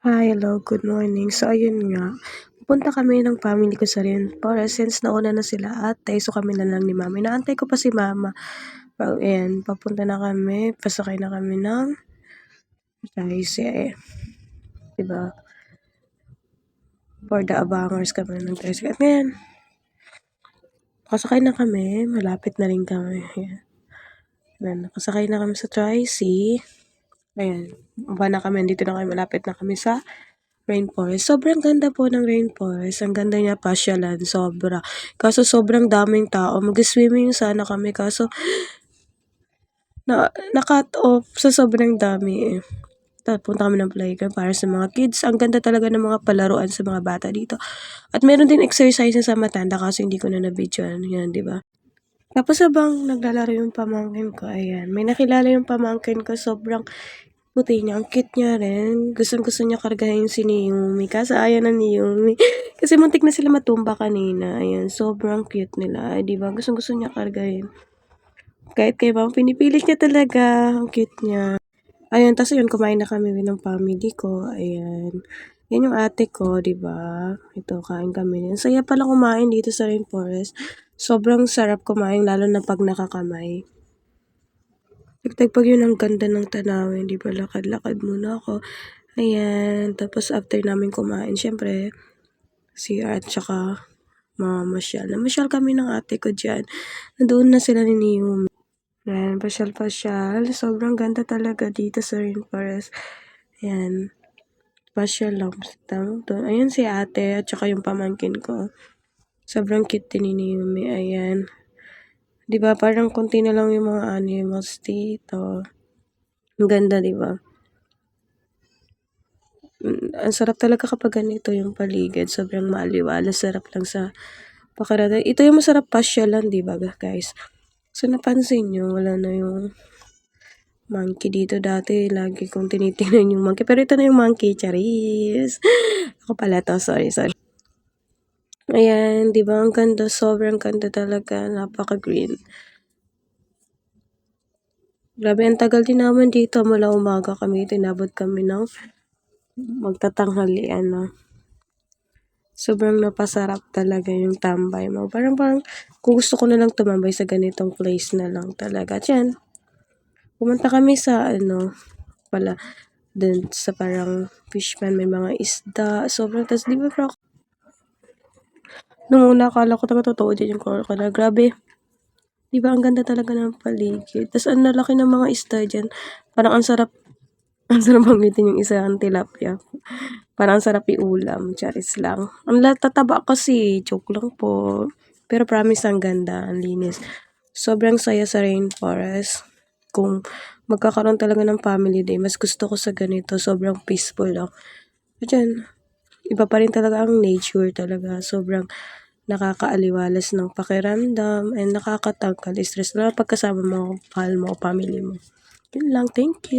Hi, hello, good morning. So, ayun nga, pupunta kami ng family ko sa Rainforest since nauna na sila ate, so kami na lang ni mama. Inaantay ko pa si mama. Ayan, papunta na kami, pasakay na kami ng tricycle, diba? For the abangers kami ng tricycle. At ngayon, nakasakay na kami, malapit na rin kami. Ayan, nakasakay na kami sa tricycle. Ayan, baba na kami, dito na kami, malapit na kami sa Rainforest. Sobrang ganda po ng Rainforest. Ang ganda niya pasyalan, sobra. Kaso sobrang daming tao. Mag-swimming sana kami kaso na-cut off sa sobrang dami eh. Punta kami ng playground para sa mga kids. Ang ganda talaga ng mga palaruan sa mga bata dito. At meron din exercise sa matanda kaso hindi ko na na-videoan. Yan, di ba? Tapos habang naglalaro yung pamangkin ko, ayan, may nakilala yung pamangkin ko, sobrang puti niya, ang cute niya rin. Gustong-gusto niya kargahin si Naomi. Kaso ayaw na ni Naomi. Kasi muntik na sila matumba kanina. Ayan, sobrang cute nila. Ay, diba? Gustong-gusto niya kargahin. Kahit kay mama, pinipilit niya talaga. Ang cute niya. Ayan, tas yun, kumain na kami ng family ko. Ayan. Yan yung ate ko, diba? Ito, kain kami. Ang saya pala kumain dito sa Rainforest. Sobrang sarap kumain, lalo na pag nakakamay. Pag yun, ang ganda ng tanawin, di ba? Lakad-lakad muna ako. Ayan, tapos after namin kumain, syempre, CR at saka mamamasyal. Namasyal kami ng ate ko dyan. Nandoon na sila ni Naomi. Ayan, pasyal-pasyal. Sobrang ganda talaga dito sa Rainforest. Ayan, pasyal lang. Doon. Ayan si ate at saka yung pamangkin ko. Sobrang cute din ni Naomi. Ayan. Diba, parang konti na lang yung mga animals dito. Ang ganda, diba? Ang sarap talaga kapag ganito yung paligid. Sobrang maaliwala. Sarap lang sa pakiramdam. Ito yung masarap pasyalan, diba, guys? So, napansin nyo, wala na yung monkey dito. Dati, lagi kong tinitingnan yung monkey. Pero ito na yung monkey, charis. Ako pala to, sorry. Ayan, diba? Ang ganda. Sobrang ganda talaga. Napaka-green. Grabe, ang tagal din naman dito. Mula umaga kami. Tinabot kami ng magtatanghalian na. Sobrang napasarap talaga yung tambay mo. Parang kung gusto ko na lang tumambay sa ganitong place na lang talaga. At yan, pumunta kami sa dun sa parang fishman, may mga isda. Sobrang, tas di ba bro, nung una akala ko talaga totoo din yung crocodile. Grabe. Di ba ang ganda talaga ng paligid. Tas ang lalaki ng mga isda dyan. Parang ang sarap banggitin yung isa ang tilapia. Parang sarap iulam, charis lang. Ang tataba kasi, joke lang po. Pero promise ang ganda, ang linis. Sobrang saya sa Rainforest. Kung magkakaroon talaga ng family day, mas gusto ko sa ganito. Sobrang peaceful lang. At yan, iba pa rin talaga ang nature talaga. Sobrang nakakaaliwalas ng pakiramdam and nakakatanggal stress. Lalo pagkasama mo, mahal mo, family mo. Yun lang, thank you.